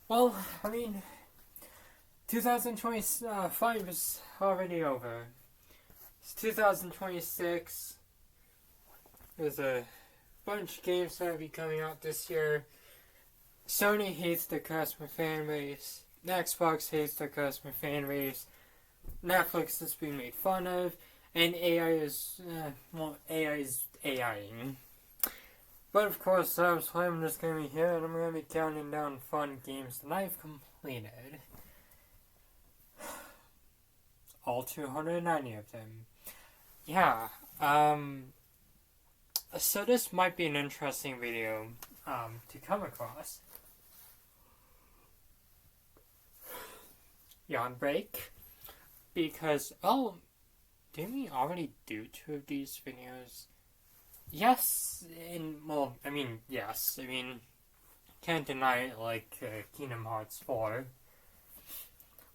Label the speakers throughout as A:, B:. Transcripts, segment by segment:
A: Well, I mean, 2025 is already over. It's 2026. There's a bunch of games that will be coming out this year. Sony hates the customer fan base. Xbox hates the customer fan base. Netflix is being made fun of. And AI is, AI is AIing. But of course, I'm just going to be here and I'm going to be counting down fun games that I've completed. All 290 of them. Yeah, so this might be an interesting video, to come across. Yawn break. Because, didn't we already do 2 of these videos? Yes, yes. Can't deny it, like Kingdom Hearts 4.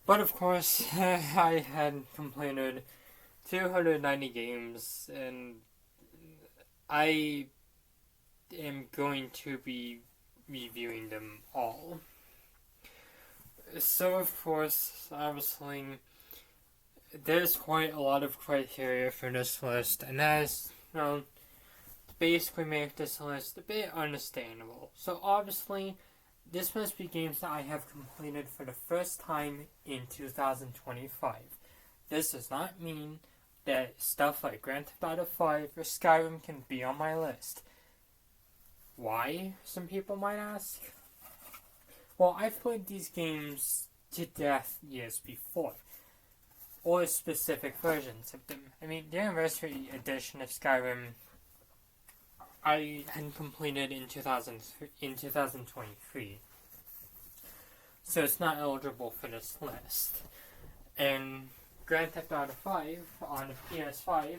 A: But of course, I had completed 290 games, and I am going to be reviewing them all. So of course, obviously, there's quite a lot of criteria for this list, and that is, basically make this list a bit understandable. So obviously, this must be games that I have completed for the first time in 2025. This does not mean that stuff like Grand Theft Auto 5 or Skyrim can be on my list. Why, some people might ask? Well, I've played these games to death years before, or specific versions of them. The Anniversary Edition of Skyrim I had completed in 2023. So it's not eligible for this list. And Grand Theft Auto 5 on PS5,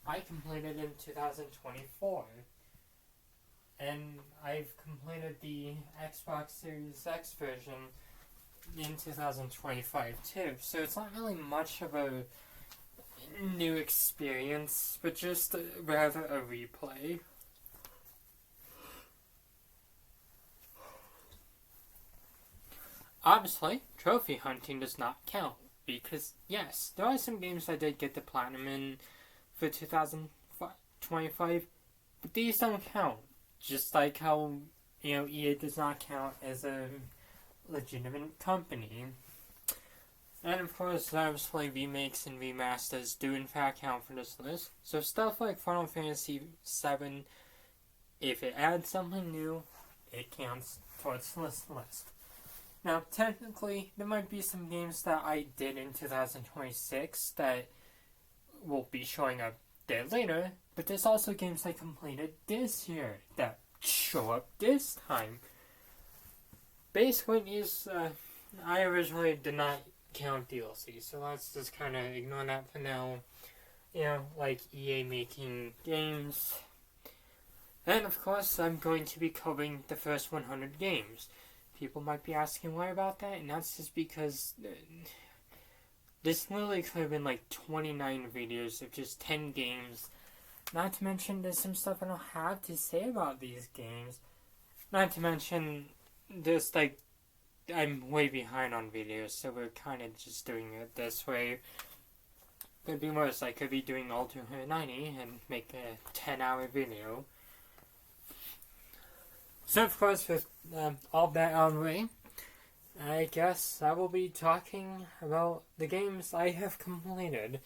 A: I completed in 2024. And I've completed the Xbox Series X version in 2025 too. So it's not really much of a new experience, but just rather a replay. Obviously, trophy hunting does not count, because yes, there are some games I did get the platinum in for 2025, but these don't count. Just like how, EA does not count as a legitimate company. And of course, obviously, remakes and remasters do in fact count for this list. So stuff like Final Fantasy VII, if it adds something new, it counts towards this list. Now, technically, there might be some games that I did in 2026 that will be showing up there later, but there's also games I completed this year that show up this time. Basically, I originally did not count DLC, so let's just kind of ignore that for now. Like EA making games. And of course, I'm going to be covering the first 100 games. People might be asking why about that, and that's just because this literally could have been like 29 videos of just 10 games. Not to mention there's some stuff I don't have to say about these games. Not to mention there's I'm way behind on videos, so we're kind of just doing it this way. Could be worse, I could be doing all 290 and make a 10-hour video. So of course, with all that on the way, I guess I will be talking about the games I have completed.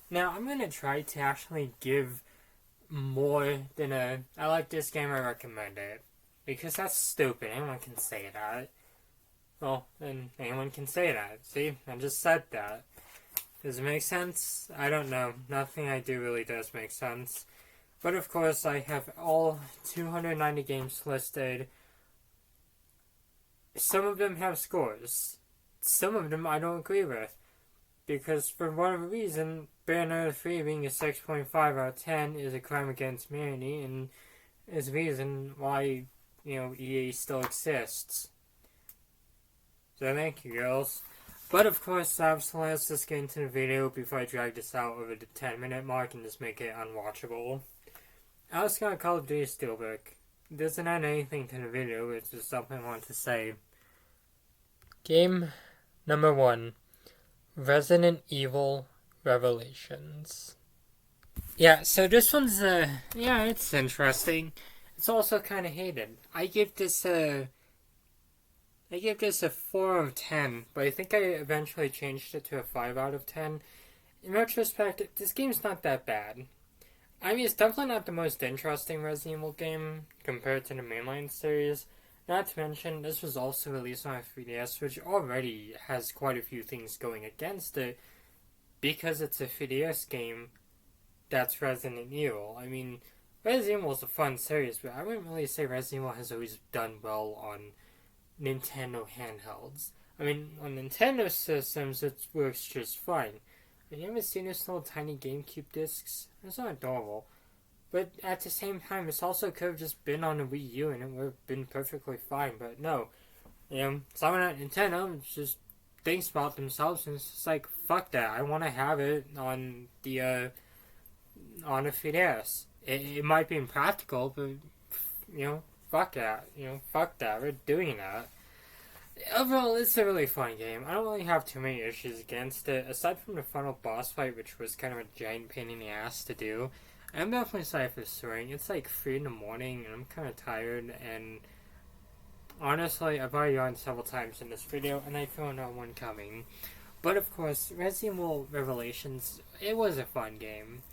A: Now, I'm going to try to actually give more than I like this game, I recommend it. Because that's stupid, anyone can say that. Well, then anyone can say that. See, I just said that. Does it make sense? I don't know. Nothing I do really does make sense. But of course, I have all 290 games listed. Some of them have scores. Some of them I don't agree with. Because for whatever reason, Bayonetta 3 being a 6.5 out of 10 is a crime against humanity, and is the reason why, EA still exists. So thank you, girls. But of course, obviously, let's just get into the video before I drag this out over the 10-minute mark and just make it unwatchable. I was gonna Call of Duty Steelbook. Doesn't add anything to the video, it's just something I want to say. Game number 1, Resident Evil Revelations. Yeah, so this one's, yeah, it's interesting. It's also kind of hated. I give this a 4 out of 10, but I think I eventually changed it to a 5 out of 10. In retrospect, this game's not that bad. I mean, it's definitely not the most interesting Resident Evil game compared to the mainline series. Not to mention, this was also released on a 3DS, which already has quite a few things going against it because it's a 3DS game that's Resident Evil. I mean, Resident Evil is a fun series, but I wouldn't really say Resident Evil has always done well on Nintendo handhelds. I mean, on Nintendo systems, it works just fine. Have you ever seen those little tiny GameCube discs? It's not adorable. But at the same time, this also could have just been on the Wii U and it would have been perfectly fine. But no. Someone at Nintendo just thinks about themselves and it's just like, fuck that. I want to have it on the, on a 3DS. It might be impractical, but, fuck that. Fuck that. We're doing that. Overall, it's a really fun game. I don't really have too many issues against it, aside from the final boss fight, which was kind of a giant pain in the ass to do. I'm definitely sorry for swearing. It's like 3 in the morning, and I'm kind of tired, and honestly, I've already yawned several times in this video, and I feel another one coming. But of course, Resident Evil Revelations, it was a fun game.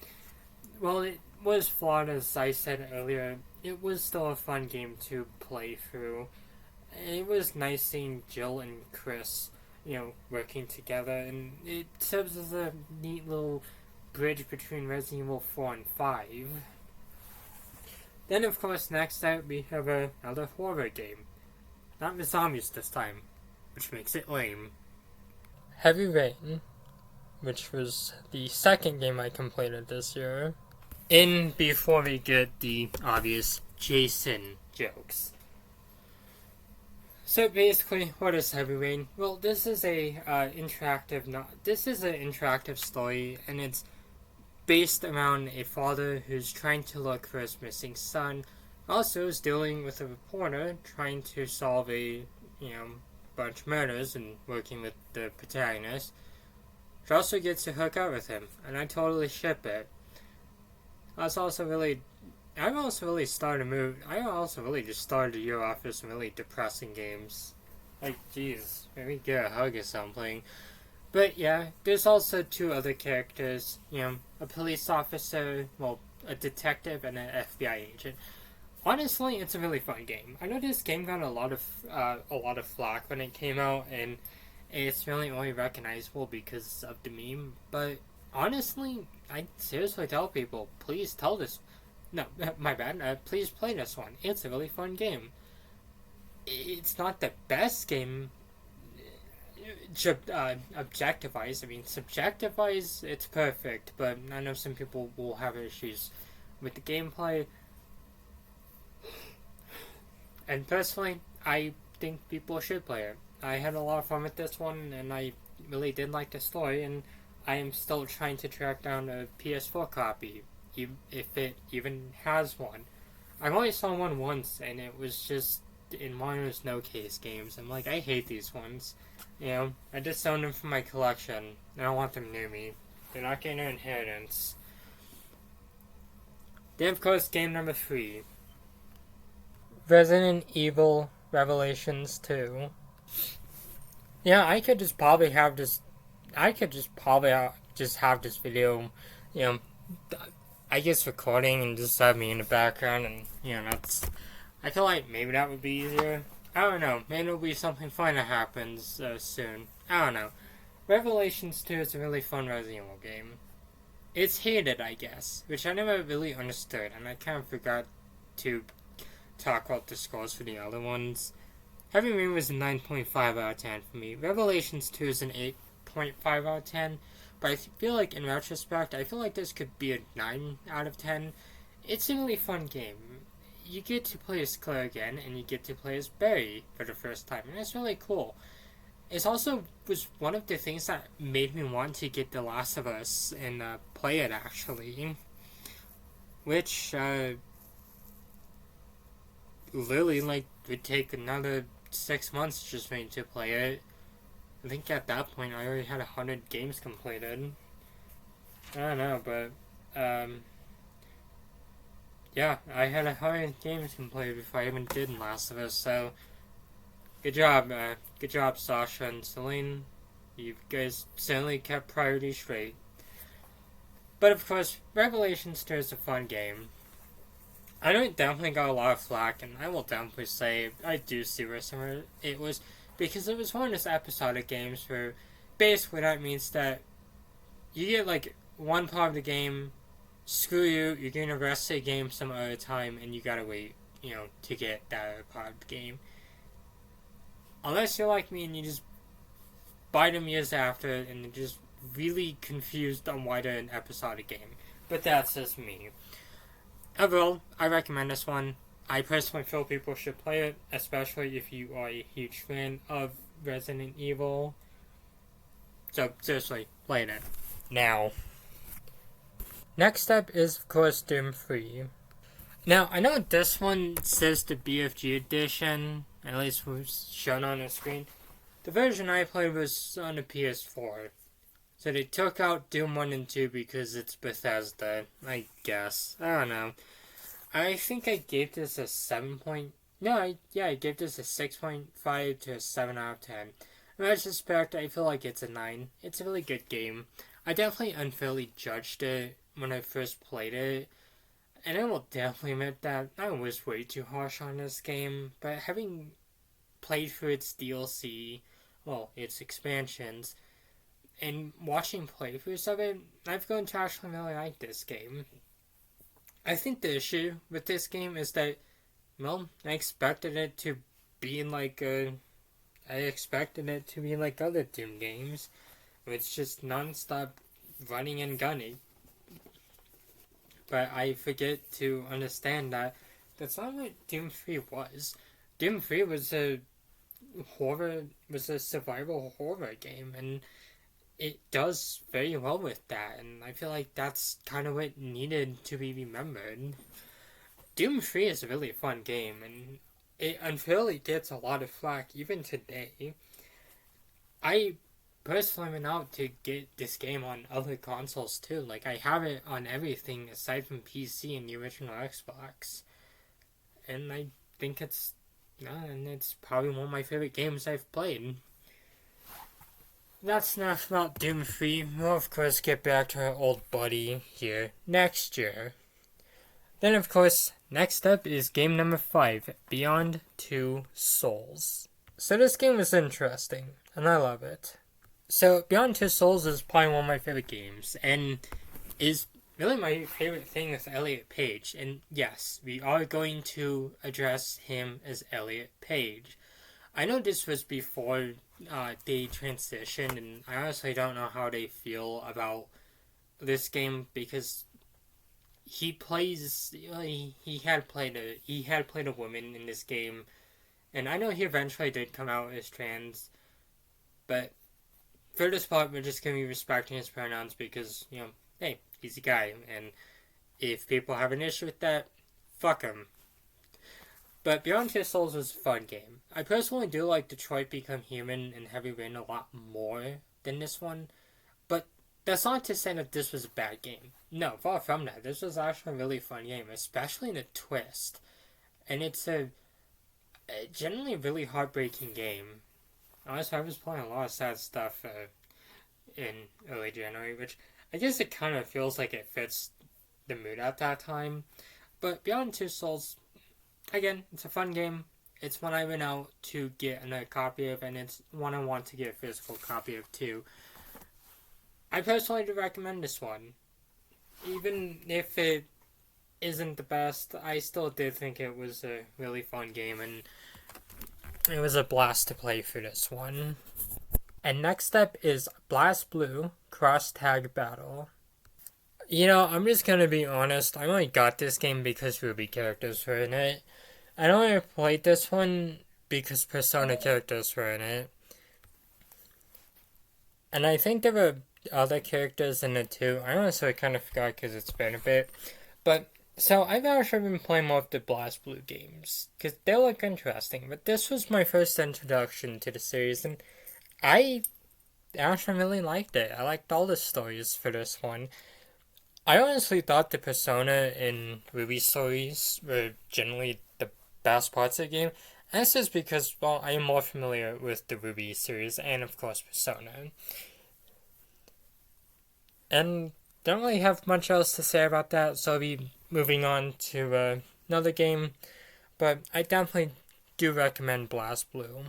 A: Well, it was flawed, as I said earlier. It was still a fun game to play through. It was nice seeing Jill and Chris, working together, and it serves as a neat little bridge between Resident Evil 4 and 5. Then, of course, next out we have another horror game. Not with zombies this time, which makes it lame. Heavy Rain, which was the second game I completed this year. Before we get the obvious Jason jokes. So basically, what is Heavy Rain? Well, this is a interactive story, and it's based around a father who's trying to look for his missing son. Also, is dealing with a reporter trying to solve a bunch of murders and working with the protagonist. She also gets to hook up with him, and I totally ship it. I also really just started the year off with some really depressing games. Like, jeez, maybe get a hug or something. But yeah, there's also 2 other characters. A police officer, a detective, and an FBI agent. Honestly, it's a really fun game. I know this game got a lot of flack when it came out, and it's really only recognizable because of the meme. But honestly, I seriously tell people, please tell this. No, my bad. Please play this one. It's a really fun game. It's not the best game, objective-wise. I mean, subjective-wise, it's perfect, but I know some people will have issues with the gameplay. And personally, I think people should play it. I had a lot of fun with this one, and I really did like the story, and I am still trying to track down a PS4 copy, if it even has one. I've only saw one once, and it was just in one of those no-case games. I'm like, I hate these ones. I just own them for my collection. I don't want them near me. They're not getting an inheritance. Then, of course, game number 3. Resident Evil Revelations 2. Yeah, I could just probably have this video, I guess recording and just have me in the background, and I feel like maybe that would be easier. I don't know. Maybe it'll be something fun that happens soon. I don't know. Revelations 2 is a really fun Resident Evil game. It's hated, I guess, which I never really understood, and I kind of forgot to talk about the scores for the other ones. Heavy Rain was a 9.5 out of 10 for me. Revelations 2 is an 8.5 out of 10. But I feel like, in retrospect, this could be a 9 out of 10. It's a really fun game. You get to play as Claire again, and you get to play as Barry for the first time, and it's really cool. It also was one of the things that made me want to get The Last of Us and play it, actually. Which, literally, would take another 6 months just for me to play it. I think at that point I already had 100 games completed. I don't know, but yeah, I had 100 games completed before I even did Last of Us. So good job, Sasha and Celine. You guys certainly kept priorities straight. But of course, Revelations 2 is a fun game. I know it definitely got a lot of flack, and I will definitely say I do see where some of it was, because it was one of those episodic games where basically that means that you get like one part of the game, screw you, you're getting the rest of the game some other time, and you gotta wait, to get that other part of the game. Unless you're like me and you just buy them years after and you're just really confused on why they're an episodic game. But that's just me. Overall, I recommend this one. I personally feel people should play it, especially if you are a huge fan of Resident Evil. So, seriously, play it now. Next up is, of course, Doom 3. Now, I know this one says the BFG edition, at least was shown on the screen. The version I played was on the PS4. So they took out Doom 1 and 2 because it's Bethesda, I guess. I don't know. I think I gave this a 7 point... No, I gave this a 6.5 to a 7 out of 10. In retrospect, I feel like it's a 9. It's a really good game. I definitely unfairly judged it when I first played it. And I will definitely admit that I was way too harsh on this game. But having played through its DLC, well, its expansions, and watching playthroughs of it, I've grown to actually really like this game. I think the issue with this game is that, well, I expected it to be like other Doom games, where it's just non-stop running and gunning. But I forget to understand that that's not what Doom 3 was. Doom 3 was a survival horror game, and it does very well with that, and I feel like that's kind of what needed to be remembered. Doom 3 is a really fun game, and it unfairly gets a lot of flack even today. I personally went out to get this game on other consoles too. Like, I have it on everything aside from PC and the original Xbox. And I think it's probably one of my favorite games I've played. That's enough about Doom 3. We'll of course get back to our old buddy here next year. Then of course, next up is game number 5, Beyond Two Souls. So this game is interesting, and I love it. So Beyond Two Souls is probably one of my favorite games, and is really my favorite thing with Elliot Page. And yes, we are going to address him as Elliot Page. I know this was before they transitioned, and I honestly don't know how they feel about this game, because he had played a woman in this game, and I know he eventually did come out as trans, but for this part we're just gonna be respecting his pronouns because, hey, he's a guy, and if people have an issue with that, fuck him. But Beyond Two Souls was a fun game. I personally do like Detroit Become Human and Heavy Rain a lot more than this one, but that's not to say that this was a bad game. No, far from that. This was actually a really fun game, especially in a twist. And it's a generally really heartbreaking game. Honestly, I was playing a lot of sad stuff in early January, which I guess it kind of feels like it fits the mood at that time. But Beyond Two Souls, again, it's a fun game. It's one I went out to get another copy of, and it's one I want to get a physical copy of too. I personally do recommend this one. Even if it isn't the best, I still did think it was a really fun game, and it was a blast to play through this one. And next up is BlazBlue Cross Tag Battle. I'm just gonna be honest, I only got this game because Ruby characters were in it. I only played this one because Persona characters were in it. And I think there were other characters in it too. I honestly kind of forgot because it's been a bit. But, so I've actually been playing more of the BlazBlue games, because they look interesting. But this was my first introduction to the series, and I actually really liked it. I liked all the stories for this one. I honestly thought the Persona and Ruby stories were generally the best parts of the game. And this is because, well, I am more familiar with the Ruby series and, of course, Persona. And don't really have much else to say about that, so I'll be moving on to another game. But I definitely do recommend BlazBlue.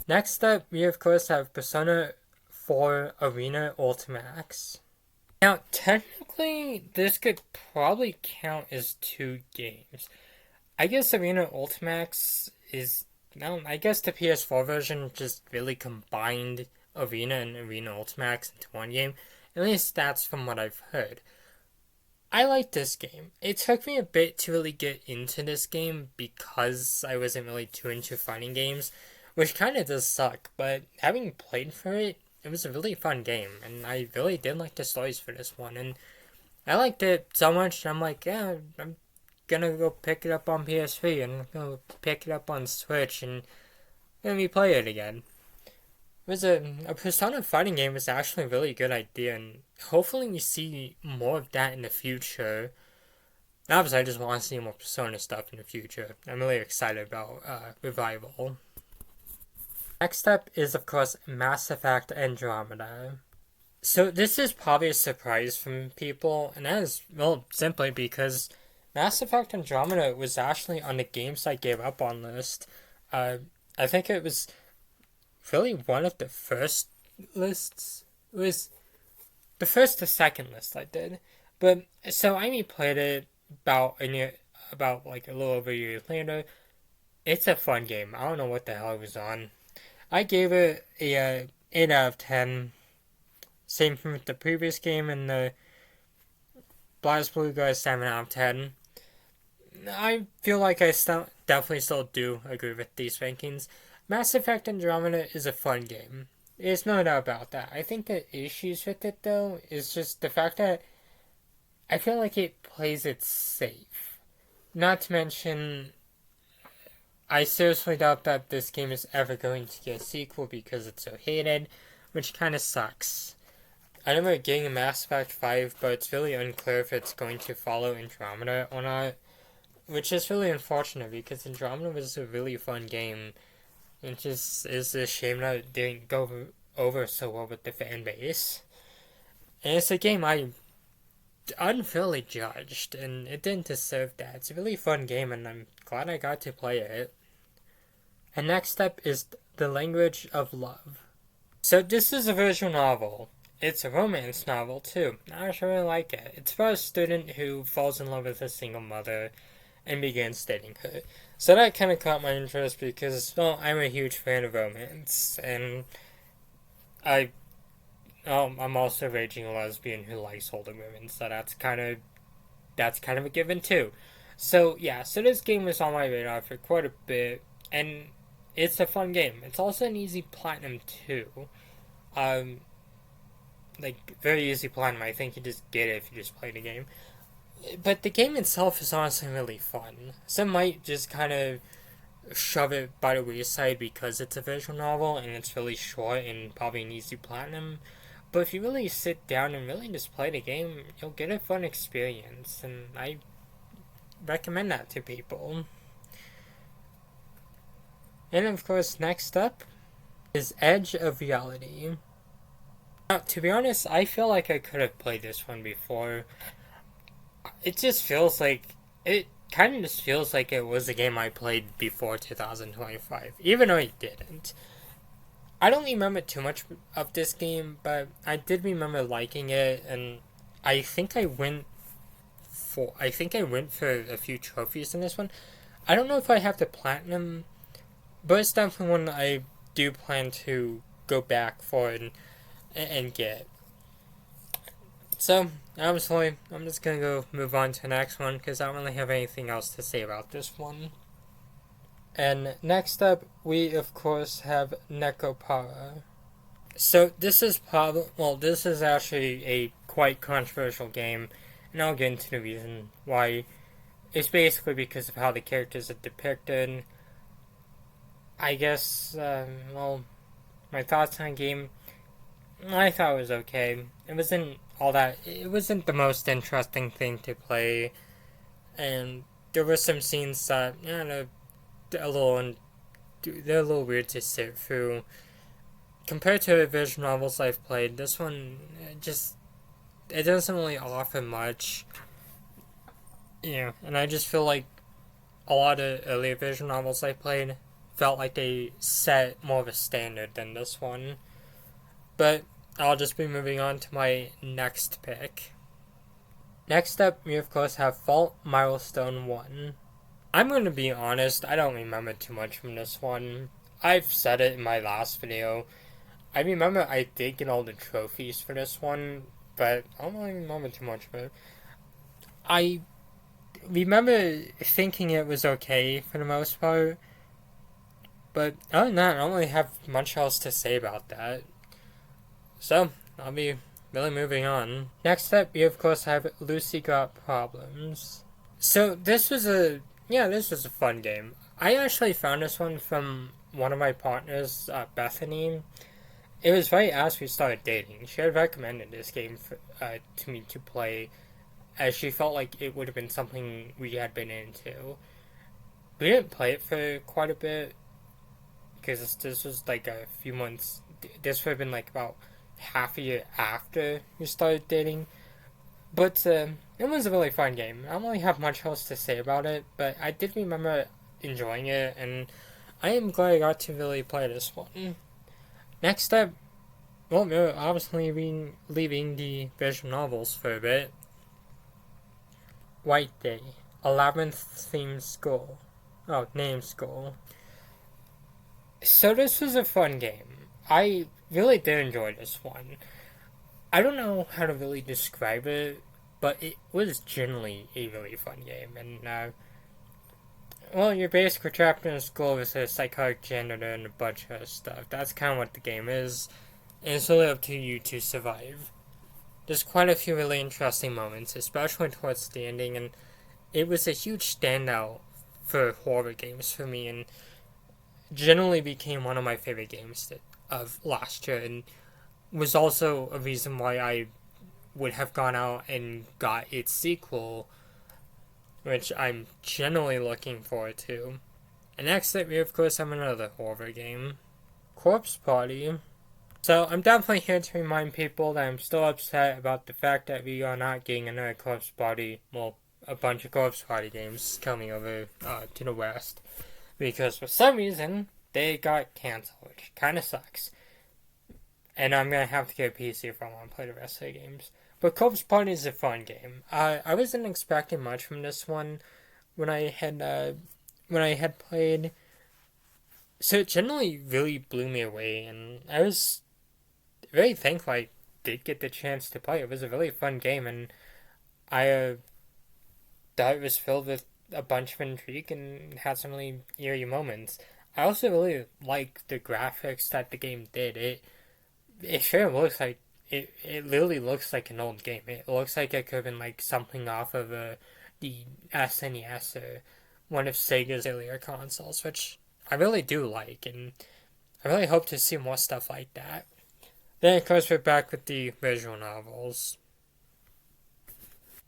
A: Next up, we of course have Persona 4 Arena Ultimax. Now, technically, this could probably count as two games. I guess Arena Ultimax is, no, I guess the PS4 version just really combined Arena and Arena Ultimax into one game. At least that's from what I've heard. I like this game. It took me a bit to really get into this game because I wasn't really too into fighting games, which kind of does suck, but having played for it, it was a really fun game, and I really did like the stories for this one, and I liked it so much, I'm like, yeah, I'm gonna go pick it up on PS3, and go pick it up on Switch, and let me play it again. It was a Persona fighting game was actually a really good idea, and hopefully we see more of that in the future. Obviously, I just want to see more Persona stuff in the future. I'm really excited about Revival. Next up is, of course, Mass Effect Andromeda. So this is probably a surprise from people, and that is, well, simply because Mass Effect Andromeda was actually on the games I gave up on list. I think it was really one of the first lists. It was the first or second list I did. But so I played it about like a little over a year later. It's a fun game. I don't know what the hell it was on. I gave it a 8 out of 10. Same from the previous game, and the BlazBlue got a 7 out of 10. I feel like I definitely still do agree with these rankings. Mass Effect Andromeda is a fun game. There's no doubt about that. I think the issues with it, though, is just the fact that I feel like it plays it safe. Not to mention, I seriously doubt that this game is ever going to get a sequel because it's so hated, which kind of sucks. I remember getting a Mass Effect 5, but it's really unclear if it's going to follow Andromeda or not, which is really unfortunate because Andromeda was a really fun game. It just is a shame that it didn't go over so well with the fan base. And it's a game I unfairly judged, and it didn't deserve that. It's a really fun game, and I'm glad I got to play it. And next up is The Language of Love. So this is a visual novel. It's a romance novel, too. I actually really like it. It's about a student who falls in love with a single mother and begins dating her. So that kind of caught my interest because, well, I'm a huge fan of romance, and I'm also a raging lesbian who likes older women, so that's kind of a given too. So yeah, so this game was on my radar for quite a bit, and it's a fun game. It's also an easy platinum too. Um, like very easy platinum. I think you just get it if you just play the game. But the game itself is honestly really fun. Some might just kind of shove it by the wayside because it's a visual novel and it's really short and probably an easy platinum. But if you really sit down and really just play the game, you'll get a fun experience, and I recommend that to people. And of course, next up is Edge of Reality. Now, to be honest, I feel like I could have played this one before. It just feels like it kind of just feels like it was a game I played before 2025, even though I didn't. I don't remember too much of this game, but I did remember liking it, and I think I went for a few trophies in this one. I don't know if I have the platinum, but it's definitely one I do plan to go back for and get. So, obviously, I'm just gonna go move on to the next one because I don't really have anything else to say about this one. And next up, we of course have Nekopara. So this is actually a quite controversial game, and I'll get into the reason why. It's basically because of how the characters are depicted. I guess, well, my thoughts on the game, I thought it was okay. It wasn't all that. It wasn't the most interesting thing to play, and there were some scenes that a little they're a little weird to sit through. Compared to the visual novels I've played, this one it doesn't really offer much. Yeah, and I just feel like a lot of earlier visual novels I played felt like they set more of a standard than this one. But I'll just be moving on to my next pick. Next up, we of course have Fault Milestone 1. I'm going to be honest, I don't remember too much from this one. I've said it in my last video. I remember I did get all the trophies for this one, but I don't really remember too much of it. I remember thinking it was okay for the most part, but other than that, I don't really have much else to say about that. So, I'll be really moving on. Next up, we of course have Lucy Got Problems. So, this was a fun game. I actually found this one from one of my partners, Bethany. It was right as we started dating. She had recommended this game to me to play, as she felt like it would have been something we had been into. We didn't play it for quite a bit, because this was like a few months. This would have been like about half a year after we started dating. But it was a really fun game. I don't really have much else to say about it, but I did remember enjoying it, and I am glad I got to really play this one. Next up, well, we're obviously leaving the visual novels for a bit. White Day, a labyrinth-themed school. Oh, name school. So this was a fun game. I really did enjoy this one. I don't know how to really describe it, but it was generally a really fun game. And, well, you're basically trapped in a school with a psychotic janitor and a bunch of stuff. That's kind of what the game is. And it's really up to you to survive. There's quite a few really interesting moments, especially towards the ending, and it was a huge standout for horror games for me, and generally became one of my favorite games of last year, and was also a reason why I would have gone out and got its sequel, which I'm generally looking forward to. And next up, we of course have another horror game, Corpse Party. So I'm definitely here to remind people that I'm still upset about the fact that we are not getting another Corpse Party, well, a bunch of Corpse Party games coming over to the West, because for some reason they got canceled, which kind of sucks. And I'm gonna have to get a PC if I want to play the rest of the games. But Corpse Party is a fun game. I wasn't expecting much from this one when I had played. So it generally really blew me away, and I was very thankful I did get the chance to play. It was a really fun game, and I thought it was filled with a bunch of intrigue and had some really eerie moments. I also really like the graphics that the game did. It sure looks like it literally looks like an old game. It looks like it could have been like something off of the SNES or one of Sega's earlier consoles, which I really do like, and I really hope to see more stuff like that. Then, of course, we're back with the visual novels.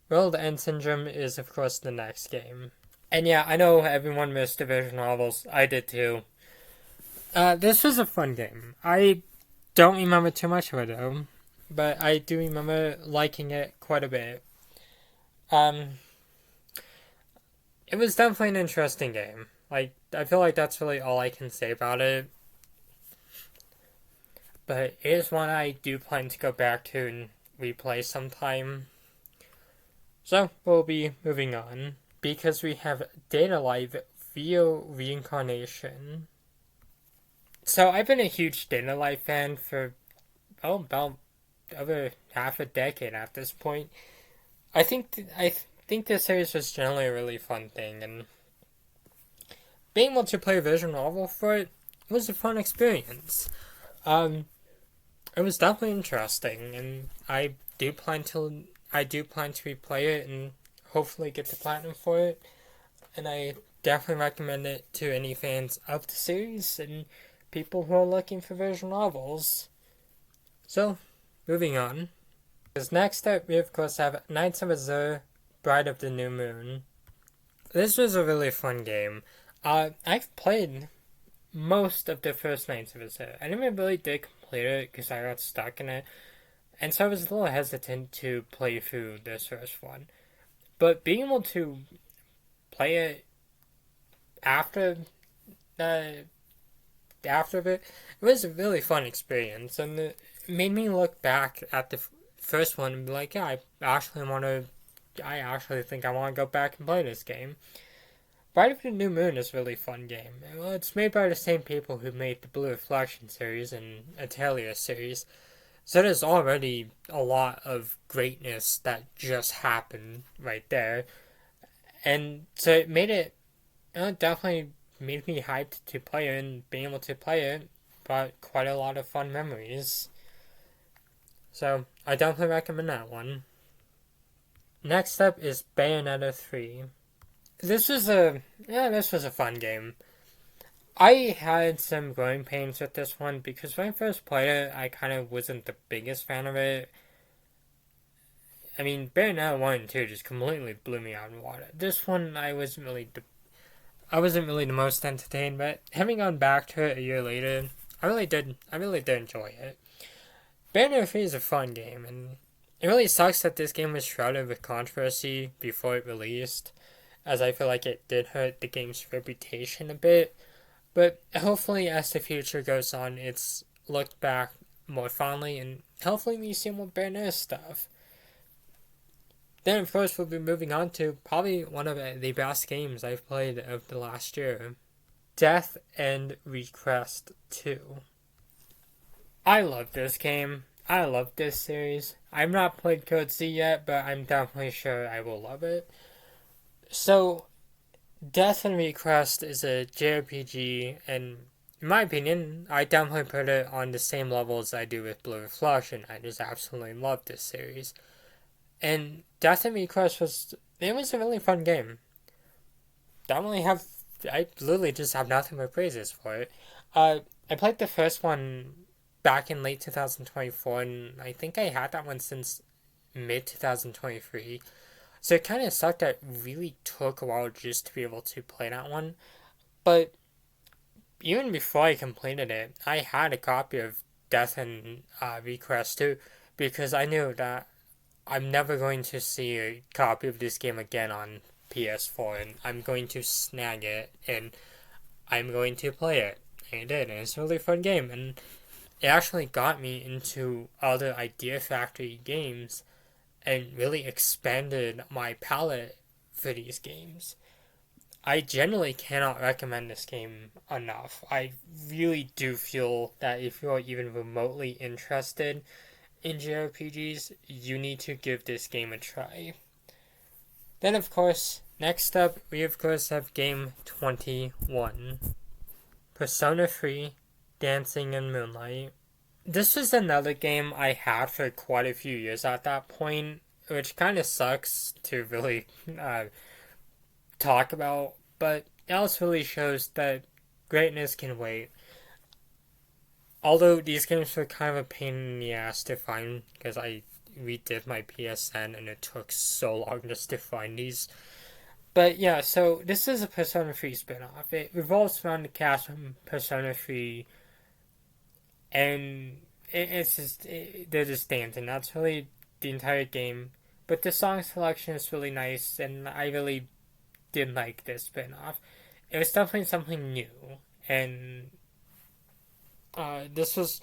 A: World End Syndrome is, of course, the next game. And yeah, I know everyone missed the visual novels. I did too. This was a fun game. I don't remember too much of it, though. But I do remember liking it quite a bit. It was definitely an interesting game. Like, I feel like that's really all I can say about it. But it is one I do plan to go back to and replay sometime. So, we'll be moving on, because we have Data Life Vio Reincarnation. So, I've been a huge Data Life fan for, about over half a decade at this point. I think this series was generally a really fun thing, and being able to play a visual novel for it was a fun experience. It was definitely interesting, and I do plan to replay it and hopefully get the platinum for it. And I definitely recommend it to any fans of the series and people who are looking for visual novels. So, moving on. Because next up, we of course have Knights of Azure, Bride of the New Moon. This was a really fun game. I've played most of the first Knights of Azure. I never really did complete it because I got stuck in it. And so I was a little hesitant to play through this first one. But being able to play it after it was a really fun experience. And it made me look back at the first one and be like, yeah, I actually think I want to go back and play this game. Bride of the New Moon is a really fun game. Well, it's made by the same people who made the Blue Reflection series and Atelier series. So there's already a lot of greatness that just happened right there. And so it made it, definitely made me hyped to play it, and being able to play it brought quite a lot of fun memories. So I definitely recommend that one. Next up is Bayonetta 3. This was a fun game. I had some growing pains with this one because when I first played it, I kind of wasn't the biggest fan of it. I mean, Bayonetta 1 and 2 just completely blew me out of the water. This one, I wasn't really the most entertained, but having gone back to it a year later, I really did enjoy it. Bayonetta 3 is a fun game, and it really sucks that this game was shrouded with controversy before it released, as I feel like it did hurt the game's reputation a bit. But hopefully, as the future goes on, it's looked back more fondly, and hopefully we see more Bayonetta stuff. Then, of course, we'll be moving on to probably one of the best games I've played of the last year. Death End Request 2. I love this game. I love this series. I've not played Code Z yet, but I'm definitely sure I will love it. So, Death End Request is a JRPG, and in my opinion, I definitely put it on the same level as I do with Blue Reflection. I just absolutely love this series. And Death End Request was a really fun game. I literally just have nothing but praises for it. I played the first one back in late 2024, and I think I had that one since mid 2023. So it kind of sucked that it really took a while just to be able to play that one. But even before I completed it, I had a copy of Death End Request 2 because I knew that I'm never going to see a copy of this game again on PS4, and I'm going to snag it, and I'm going to play it. And I did, and it's a really fun game, and it actually got me into other Idea Factory games and really expanded my palette for these games. I generally cannot recommend this game enough. I really do feel that if you're even remotely interested in JRPGs, you need to give this game a try. Then, of course, next up, we of course have Game 21. Persona 3, Dancing in Moonlight. This was another game I had for quite a few years at that point, which kind of sucks to really talk about, but it also really shows that greatness can wait. Although these games were kind of a pain in the ass to find, because I redid my PSN and it took so long just to find these. But yeah, so this is a Persona 3 spin-off. It revolves around the cast from Persona 3, and they're just dancing. That's really the entire game. But the song selection is really nice, and I really did like this spin-off. It was definitely something new, and this was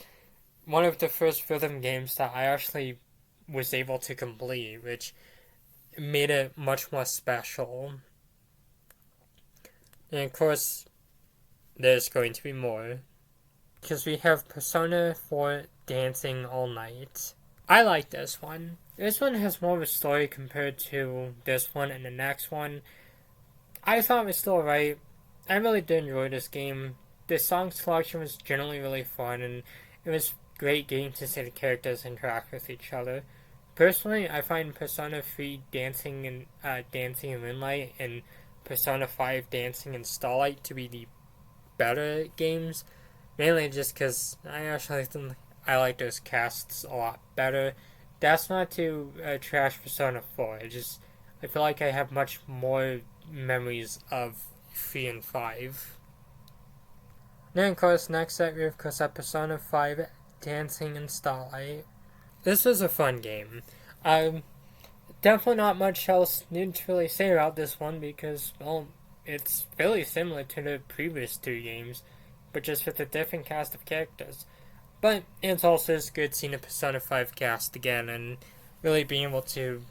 A: one of the first rhythm games that I actually was able to complete, which made it much more special. And of course, there's going to be more, because we have Persona 4 Dancing All Night. I like this one. This one has more of a story compared to this one and the next one. I thought it was still alright. I really did enjoy this game. The song selection was generally really fun, and it was great getting to see the characters interact with each other. Personally, I find Persona 3 Dancing in Moonlight and Persona 5 Dancing in Starlight to be the better games, Mainly just because I actually think I like those casts a lot better. That's not to trash Persona 4. I feel like I have much more memories of 3 and 5. Then, of course, next up we have, of course, Persona 5 Dancing in Starlight. This was a fun game. Definitely not much else new to really say about this one because, well, it's fairly similar to the previous two games, but just with a different cast of characters. But it's also just good seeing a Persona 5 cast again and really being able to,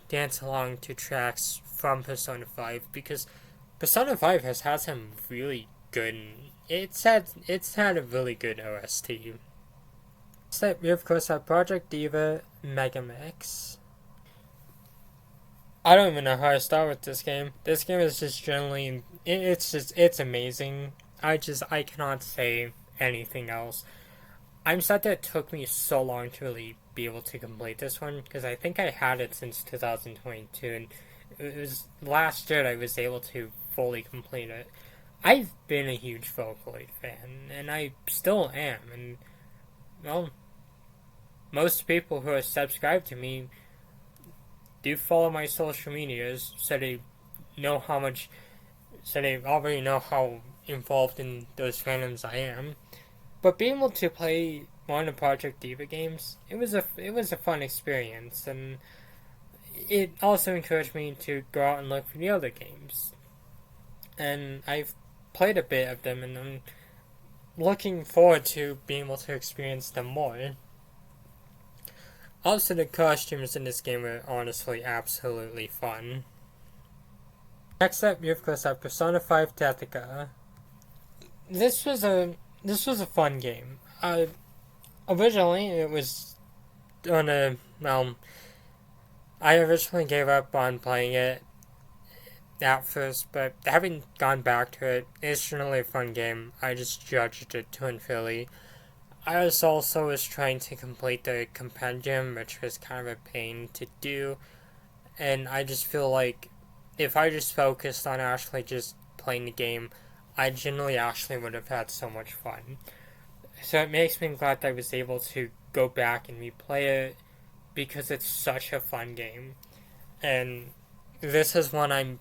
A: dance along to tracks from Persona 5 because Persona 5 has had some really good. It's had a really good OST. So we of course have Project Diva Megamix. I don't even know how to start with this game. This game is just generally it's amazing. I cannot say anything else. I'm sad that it took me so long to really be able to complete this one because I think I had it since 2022 and it was last year I was able to fully complete it. I've been a huge Vocaloid fan and I still am, and well, most people who are subscribed to me do follow my social medias, so they know how much, so they already know how involved in those fandoms I am. But being able to play one of the Project Diva games, it was a fun experience, and it also encouraged me to go out and look for the other games. And I've played a bit of them, and I'm looking forward to being able to experience them more. Also, the costumes in this game are honestly absolutely fun. Next up, you of course have Persona 5 Tactica. This was a this was a fun game. Originally it was on a I originally gave up on playing it at first, but having gone back to it, it's generally a fun game. I just judged it too unfairly. I was trying to complete the compendium, which was kind of a pain to do, and I just feel like if I just focused on actually just playing the game, I generally actually would have had so much fun. So it makes me glad that I was able to go back and replay it because it's such a fun game. And this is one I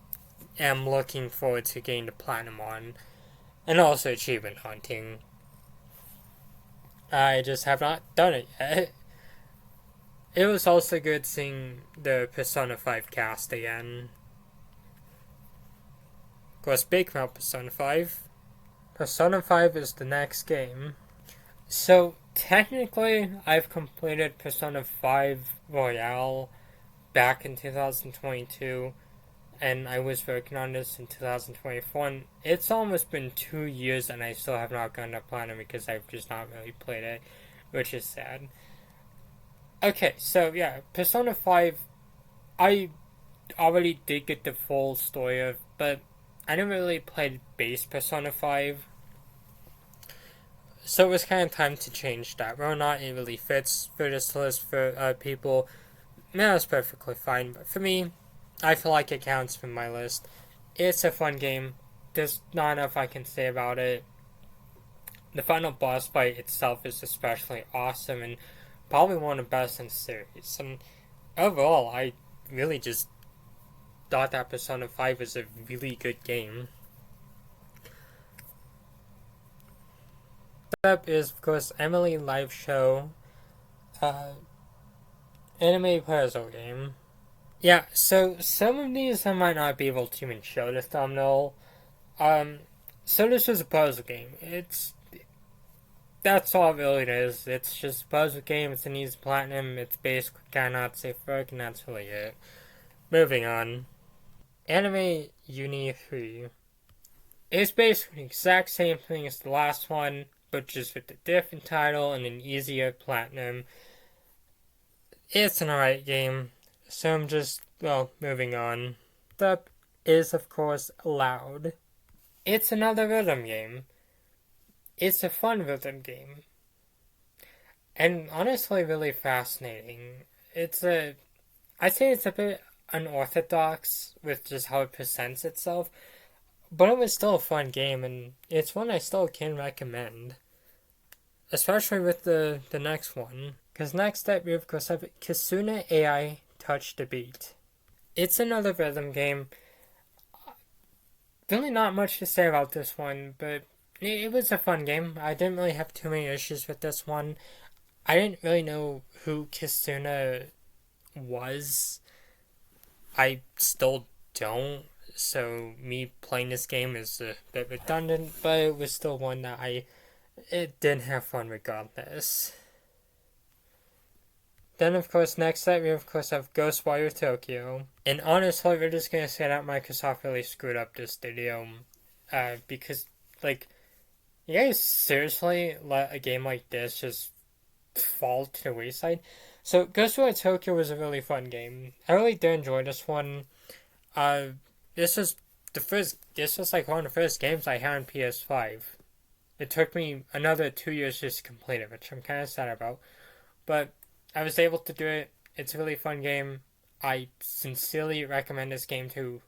A: am looking forward to getting the platinum on. And also achievement hunting. I just have not done it yet. It was also good seeing the Persona 5 cast again. Of course, speaking about Persona 5, Persona 5 is the next game. So, technically, I've completed Persona 5 Royale back in 2022, and I was working on this in 2024. And it's almost been 2 years, and I still have not gotten to platinum because I've just not really played it, which is sad. Okay, so yeah, Persona 5, I already did get the full story of, but I never really played base Persona 5. So it was kind of time to change that. Whether or not it really fits for this list for people, that's perfectly fine. But for me, I feel like it counts for my list. It's a fun game. There's not enough I can say about it. The final boss fight itself is especially awesome and probably one of the best in the series. And overall, I really just thought that Persona 5 was a really good game. Next up is, of course, Emily Live Show, uh, anime puzzle game. Yeah, so some of these I might not be able to even show the thumbnail. Um, so this is a puzzle game. That's all it really is. It's just a puzzle game. It's an easy platinum. It's basically kind of not safe work, and that's really it. Moving on. Anime Uni 3. It's basically the exact same thing as the last one, but just with a different title and an easier platinum. It's an alright game, so I'm just, moving on. Next up is, of course, Loud. It's another rhythm game. It's a fun rhythm game. And honestly, really fascinating. I'd say it's a bit unorthodox with just how it presents itself, but it was still a fun game, and it's one I still can recommend. especially with the next one. Because next up, we of course have Kizuna AI Touch the Beat. It's another rhythm game. Really not much to say about this one, but it was a fun game. I didn't really have too many issues with this one. I didn't really know who Kizuna was. I still don't. So me playing this game is a bit redundant, but it was still one that it did have fun regardless. Then of course next up we of course have Ghostwire Tokyo. And honestly we're just gonna say that Microsoft really screwed up this studio. Because like you guys seriously let a game like this just fall to the wayside? So Ghostwire Tokyo was a really fun game. I really did enjoy this one. Uh, this was This was like one of the first games I had on PS5. It took me another 2 years just to complete it, which I'm kind of sad about. But I was able to do it. It's a really fun game. I sincerely recommend this game to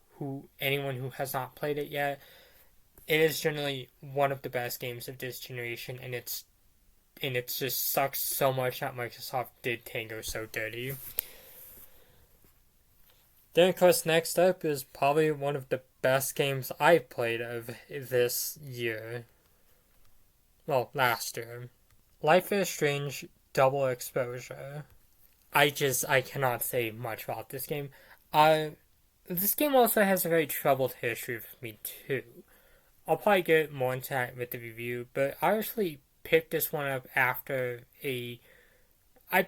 A: anyone who has not played it yet. It is generally one of the best games of this generation, and it just sucks so much that Microsoft did Tango so dirty. Then, of course, next up is probably one of the best games I've played of this year. Well, last year. Life is Strange Double Exposure. I cannot say much about this game. This game also has a very troubled history with me, too. I'll probably get more into that with the review, but I actually picked this one up I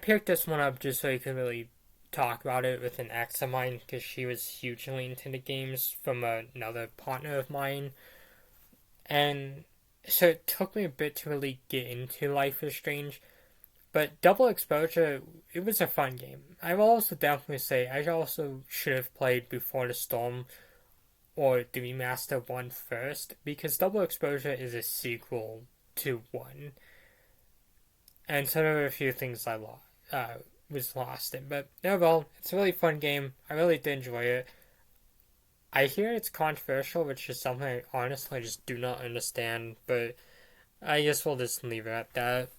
A: picked this one up just so I could really talk about it with an ex of mine because she was hugely into the games from another partner of mine. And so it took me a bit to really get into Life is Strange. But Double Exposure, it was a fun game. I will also definitely say I also should have played Before the Storm or the remaster one first because Double Exposure is a sequel to one. And so there were a few things I was lost in. But overall, it's a really fun game. I really did enjoy it. I hear it's controversial, which is something I honestly just do not understand, but I guess we'll just leave it at that.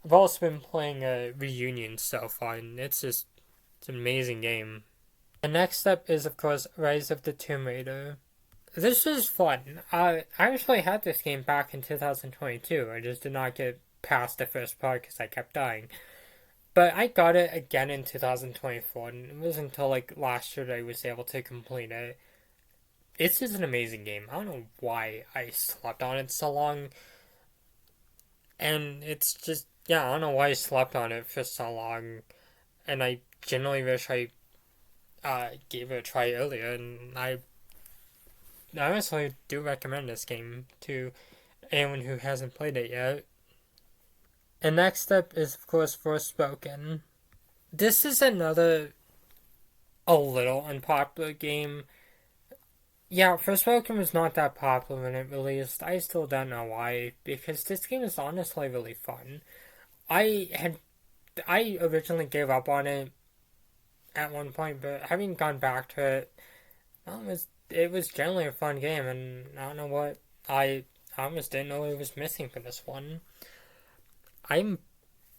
A: I've also been playing Reunion so far, and it's an amazing game. The next step is, of course, Rise of the Tomb Raider. This is fun. I actually had this game back in 2022. I just did not get past the first part because I kept dying. But I got it again in 2024, and it wasn't until like last year that I was able to complete it. It's just an amazing game. I don't know why I slept on it so long. And it's just, yeah, I don't know why I slept on it for so long. And I genuinely wish I gave it a try earlier. And I honestly do recommend this game to anyone who hasn't played it yet. And next up is, of course, Forspoken. This is another a little unpopular game. Yeah, Forspoken was not that popular when it released. I still don't know why, because this game is honestly really fun. I originally gave up on it at one point, but having gone back to it, it was generally a fun game, and I don't know what I almost didn't know it was missing for this one. I'm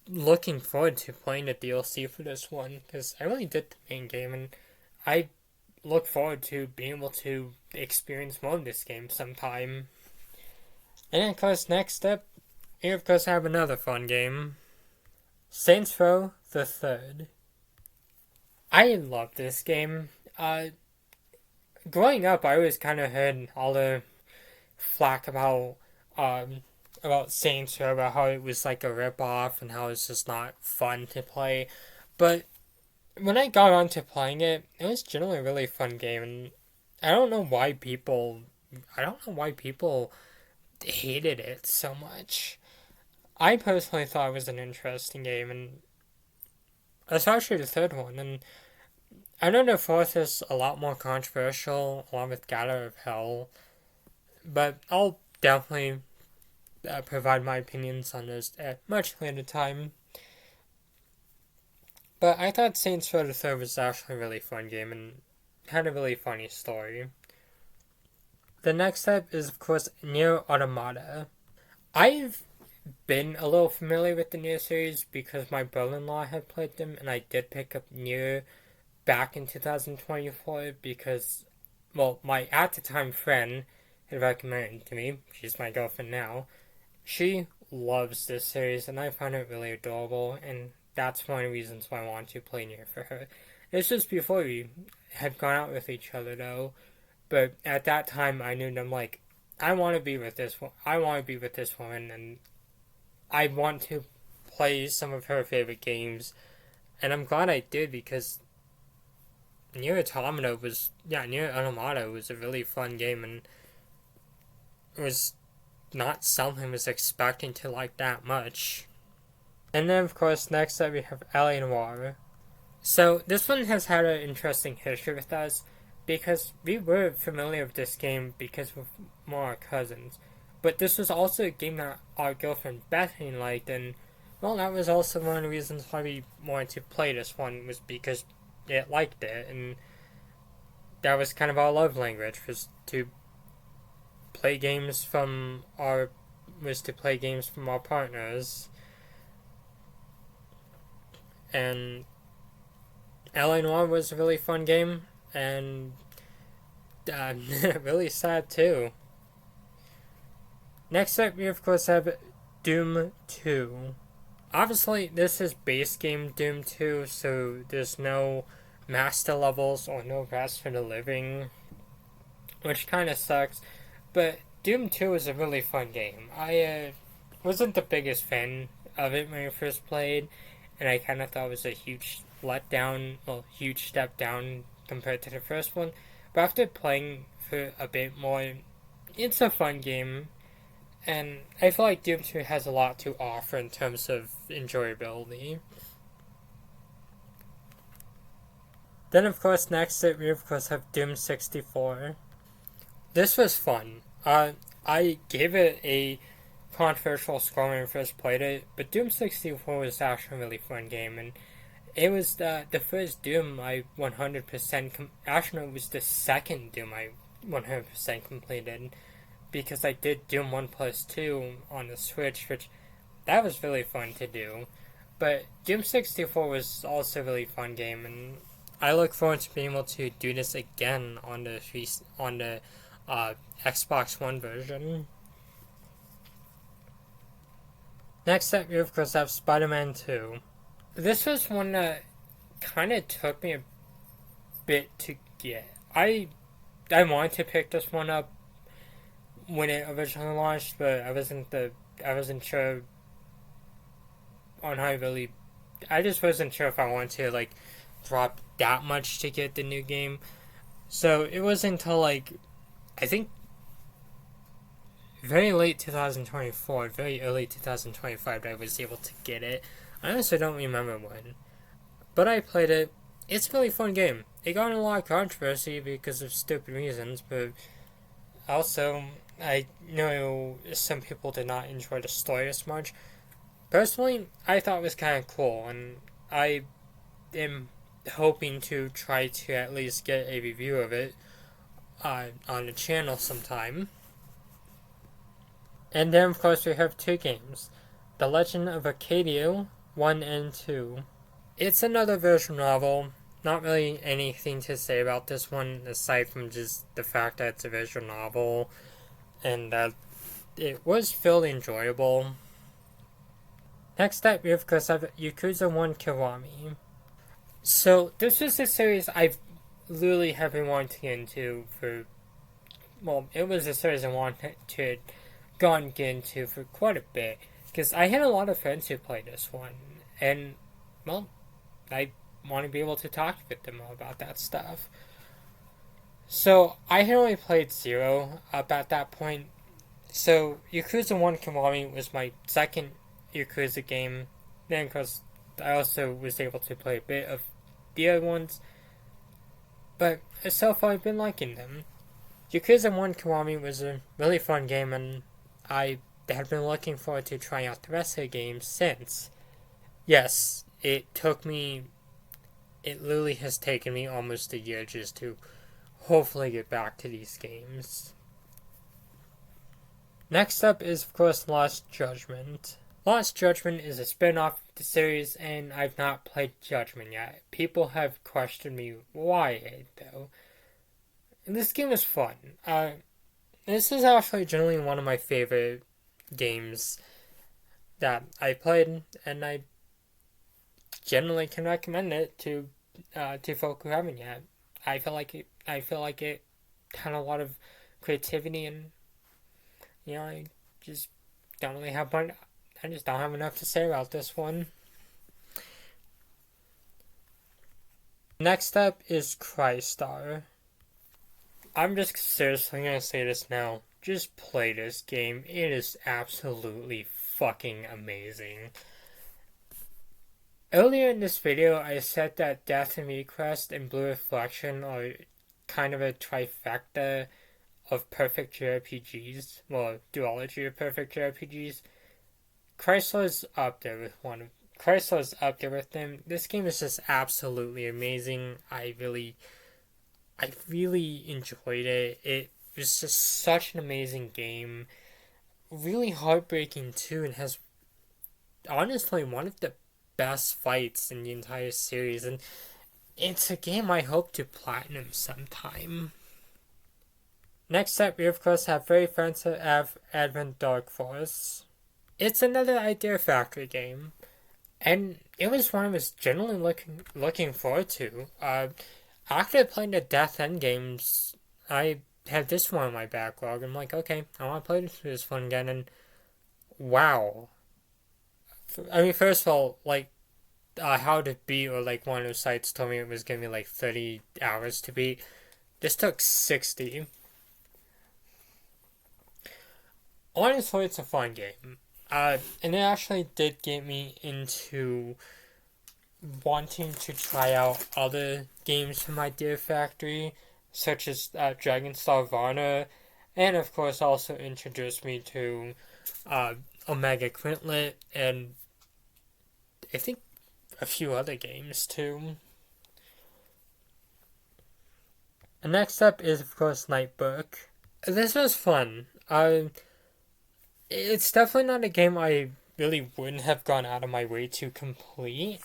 A: looking forward to playing the DLC for this one because I really did the main game, and I look forward to being able to experience more of this game sometime. And of course, next up, we of course have another fun game, Saints Row the Third. I love this game. Growing up, I always kind of heard all the flack about Saints Row, about how it was like a ripoff and how it's just not fun to play. But when I got onto playing it, it was generally a really fun game, and I don't know why people hated it so much. I personally thought it was an interesting game, and especially the third one. And I know the fourth is a lot more controversial, along with Gather of Hell, but I'll definitely provide my opinions on this at much later time. But I thought Saints Row the Third was actually a really fun game and had a really funny story. The next step is, of course, Nier Automata. I've been a little familiar with the Nier series because my brother-in-law had played them, and I did pick up Nier back in 2024 because, well, my at the time friend had recommended it to me. She's my girlfriend now. She loves this series, and I find it really adorable, and that's one of the reasons why I want to play Nier for her. It's just before we had gone out with each other, though. But at that time, I knew them like, I want to be with this. I want to be with this woman, and I want to play some of her favorite games. And I'm glad I did because Nier Automata was a really fun game, and it was not something I was expecting to like that much. And then, of course, next up we have L.A. Noire. So this one has had an interesting history with us because we were familiar with this game because of more our cousins. But this was also a game that our girlfriend Bethany liked, and well, that was also one of the reasons why we wanted to play this one was because it liked it, and that was kind of our love language was to play games from our partners. And L.A. Noire was a really fun game, and really sad too. Next up, we of course have Doom 2. Obviously, this is base game Doom 2, so there's no master levels or no rest for the living, which kind of sucks. But Doom 2 is a really fun game. I wasn't the biggest fan of it when I first played, and I kind of thought it was a huge huge step down compared to the first one. But after playing for a bit more, it's a fun game, and I feel like Doom 2 has a lot to offer in terms of enjoyability. Then, of course, next we of course have Doom 64. This was fun. I gave it a controversial score when I first played it, but Doom 64 was actually a really fun game, and it was the first Doom I 100% actually it was the second Doom I 100% completed because I did Doom 1 plus 2 on the Switch, which that was really fun to do. But Doom 64 was also a really fun game, and I look forward to being able to do this again on the Xbox One version. Next up, we of course have Spider-Man 2. This was one that kind of took me a bit to get. I wanted to pick this one up when it originally launched, but I wasn't sure on how I just wasn't sure if I wanted to like drop that much to get the new game. So it wasn't until like I think very late 2024, very early 2025 that I was able to get it. I honestly don't remember when. But I played it. It's a really fun game. It got in a lot of controversy because of stupid reasons, but also I know some people did not enjoy the story as much. Personally, I thought it was kind of cool, and I am hoping to try to at least get a review of it on the channel sometime. And then, of course, we have two games. The Legend of Arcadia 1 and 2. It's another visual novel. Not really anything to say about this one aside from just the fact that it's a visual novel and that it was fairly enjoyable. Next up, we of course have Yakuza 1 Kiwami. So, this was a series I've literally have been wanting to get into for... Well, it was a series I wanted to get into for quite a bit. Because I had a lot of friends who played this one. And, well, I want to be able to talk with them about that stuff. So, I had only played 0 up at that point. So, Yakuza 1 Kiwami was my second Yakuza game. Then, of course, I also was able to play a bit of the other ones. But so far, I've been liking them. Yakuza 1 Kiwami was a really fun game, and I have been looking forward to trying out the rest of the games since. Yes, it literally has taken me almost a year just to hopefully get back to these games. Next up is, of course, Lost Judgment. Lost Judgment is a spin-off of the series, and I've not played Judgment yet. People have questioned me why, though. And this game is fun. This is actually generally one of my favorite games that I played, and I generally can recommend it to folk who haven't yet. I feel like it had a lot of creativity, and I just don't really have much. I just don't have enough to say about this one. Next up is Crystar. I'm just seriously gonna say this now. Just play this game. It is absolutely fucking amazing. Earlier in this video, I said that Death and Request and Blue Reflection are kind of a trifecta of perfect JRPGs. Well, duology of perfect JRPGs. Crystar's up there with them. This game is just absolutely amazing. I really enjoyed it. It was just such an amazing game. Really heartbreaking too, and has honestly one of the best fights in the entire series. And it's a game I hope to platinum sometime. Next up, we of course have Fairy Friends of Advent Dark Force. It's another Idea Factory game, and it was one I was generally looking forward to. After playing the Death End games, I had this one on my backlog. I'm like, okay, I want to play this one again, and wow. I mean, first of all, like, how to beat, or like one of those sites told me it was gonna be like 30 hours to beat. This took 60. Honestly, it's a fun game. And it actually did get me into wanting to try out other games from Idea Factory, such as Dragon Star Varna, and of course also introduced me to Omega Quintlet, and I think a few other games too. And next up is of course Nightbook. This was fun. It's definitely not a game I really wouldn't have gone out of my way to complete,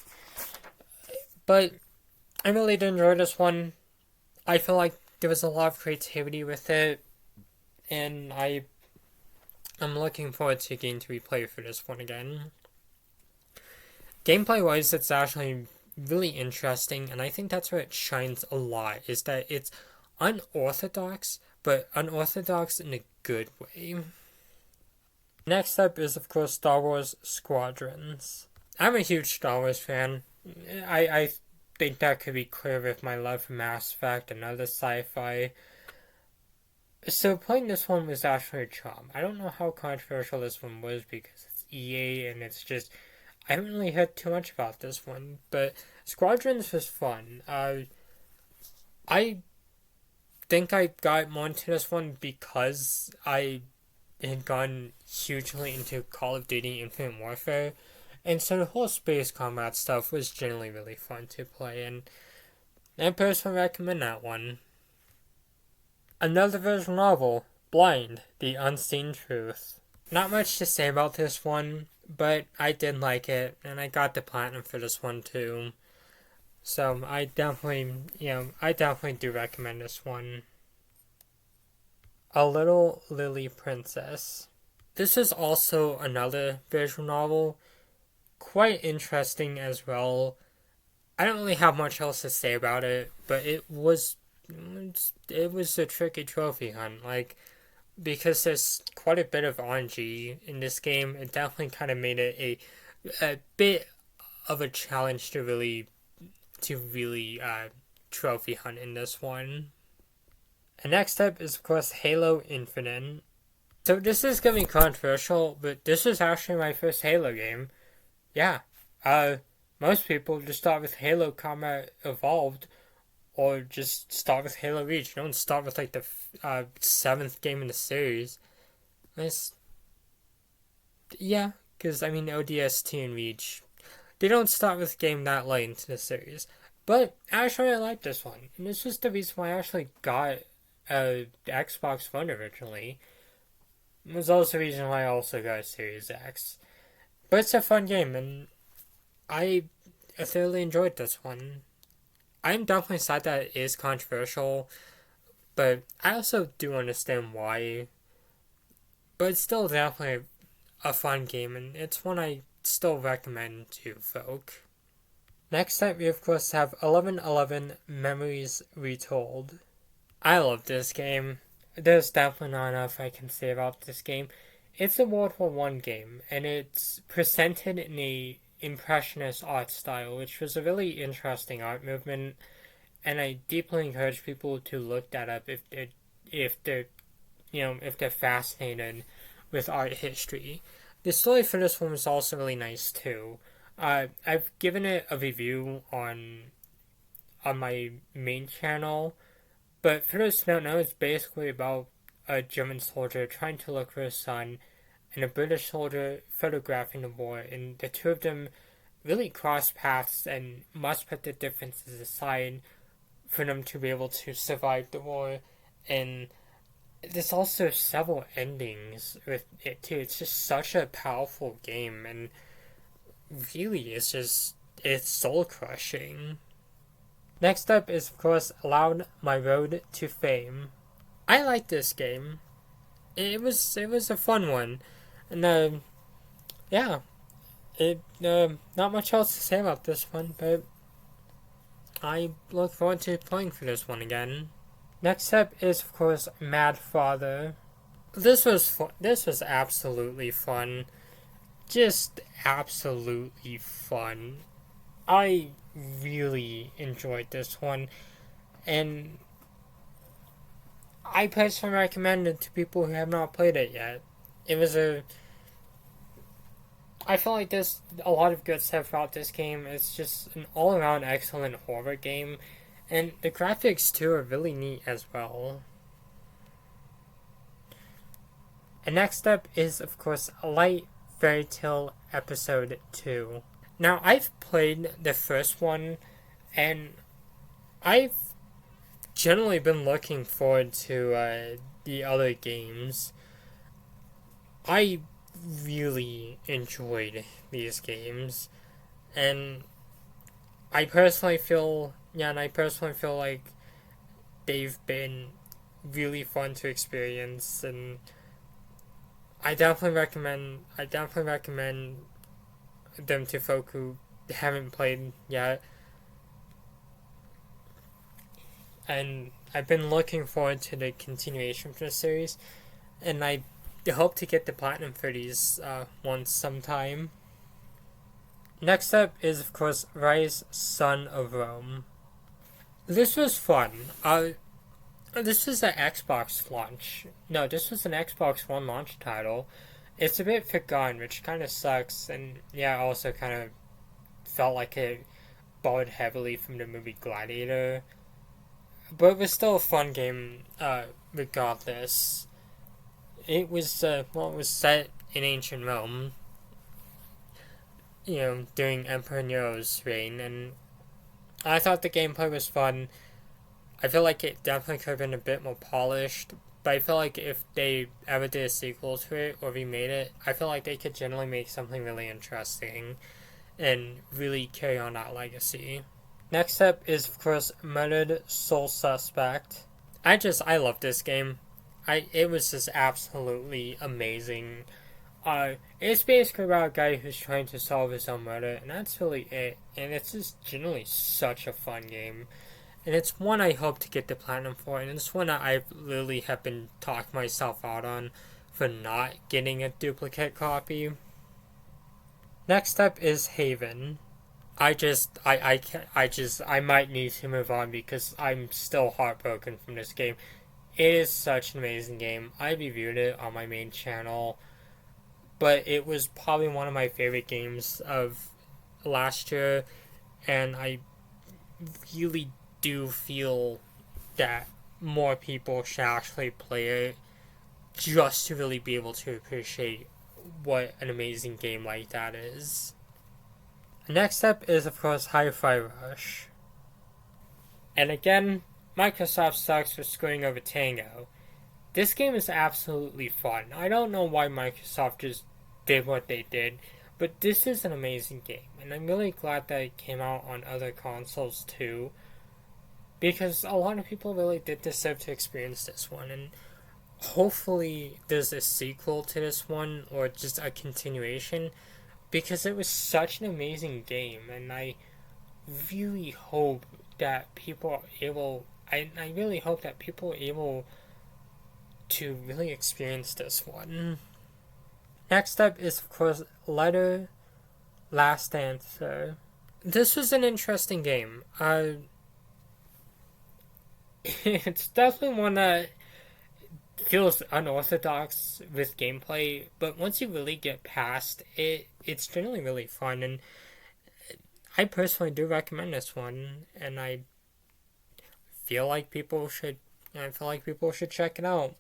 A: but I really did enjoy this one. I feel like there was a lot of creativity with it, and I'm looking forward to getting to replay for this one again. Gameplay wise, it's actually really interesting, and I think that's where it shines a lot, is that it's unorthodox, but unorthodox in a good way. Next up is, of course, Star Wars Squadrons. I'm a huge Star Wars fan. I think that could be clear with my love for Mass Effect and other sci-fi. So playing this one was actually a charm. I don't know how controversial this one was because it's EA and it's just... I haven't really heard too much about this one, but Squadrons was fun. I think I got more into this one because I had gone hugely into Call of Duty Infinite Warfare, and so the whole space combat stuff was generally really fun to play, and I personally recommend that one. Another visual novel, Blind, The Unseen Truth. Not much to say about this one, but I did like it, and I got the platinum for this one too. So I definitely do recommend this one. A Little Lily Princess. This is also another visual novel, quite interesting as well. I don't really have much else to say about it, but it was a tricky trophy hunt. Like, because there's quite a bit of RNG in this game, it definitely kind of made it a bit of a challenge to really trophy hunt in this one. And next up is, of course, Halo Infinite. So this is going to be controversial, but this is actually my first Halo game. Yeah. Most people just start with Halo Combat Evolved, or just start with Halo Reach. You don't start with, like, the 7th game in the series. Yeah, because, I mean, ODST and Reach, they don't start with a game that late into the series. But, actually, I like this one. And this is the reason why I actually got Xbox One originally. It was also the reason why I also got a Series X. But it's a fun game, and I thoroughly enjoyed this one. I'm definitely sad that it is controversial, but I also do understand why. But it's still definitely a fun game, and it's one I still recommend to folk. Next up, we of course have 1111 Memories Retold. I love this game. There's definitely not enough I can say about this game. It's a World War One game, and it's presented in a impressionist art style, which was a really interesting art movement. And I deeply encourage people to look that up if they're if they're fascinated with art history. The story for this one was also really nice too. I've given it a review on my main channel, but for those who don't know, it's basically about a German soldier trying to look for his son and a British soldier photographing the war, and the two of them really cross paths and must put their differences aside for them to be able to survive the war. And there's also several endings with it too. It's just such a powerful game, and really, it's soul crushing. Next up is of course Allowed My Road to Fame. I like this game. It was a fun one, and yeah, it not much else to say about this one, but I look forward to playing for this one again. Next up is of course Mad Father. This was fun. This was absolutely fun. Just absolutely fun. I really enjoyed this one, and I personally recommend it to people who have not played it yet. It was I feel like there's a lot of good stuff about this game. It's just an all-around excellent horror game, and the graphics too are really neat as well. And next up is of course Light Fairy Tail Episode 2. Now I've played the first one, and I've generally been looking forward to the other games. I really enjoyed these games, and I personally feel like they've been really fun to experience, and I definitely recommend them to folk who haven't played yet. And I've been looking forward to the continuation for the series, and I hope to get the platinum for these once sometime. Next up is of course Rise Son of Rome. This was fun. This was an Xbox launch. No, this was an Xbox One launch title. It's a bit forgotten, which kind of sucks, and yeah, also kind of felt like it borrowed heavily from the movie Gladiator. But it was still a fun game, regardless. It was, it was set in ancient Rome, during Emperor Nero's reign, and I thought the gameplay was fun. I feel like it definitely could have been a bit more polished, but I feel like if they ever did a sequel to it or remade it, I feel like they could generally make something really interesting and really carry on that legacy. Next up is of course Murdered Soul Suspect. I love this game. It was just absolutely amazing. It's basically about a guy who's trying to solve his own murder, and that's really it. And it's just generally such a fun game. And it's one I hope to get the platinum for, and it's one that I literally have been talking myself out on for not getting a duplicate copy. Next up is Haven. I might need to move on because I'm still heartbroken from this game. It is such an amazing game. I reviewed it on my main channel, but it was probably one of my favorite games of last year, and I really do feel that more people should actually play it just to really be able to appreciate what an amazing game like that is. Next up is of course Hi-Fi Rush. And again, Microsoft sucks for screwing over Tango. this game is absolutely fun. I don't know why Microsoft just did what they did, but this is an amazing game, and I'm really glad that it came out on other consoles too, because a lot of people really did deserve to experience this one, and hopefully there's a sequel to this one or just a continuation, because it was such an amazing game, and I really hope that people are able. I really hope that people are able to really experience this one. Next up is, of course, Letter Last Answer. This was an interesting game. It's definitely one that feels unorthodox with gameplay, but once you really get past it, it's generally really fun, and I personally do recommend this one, and I feel like people should check it out.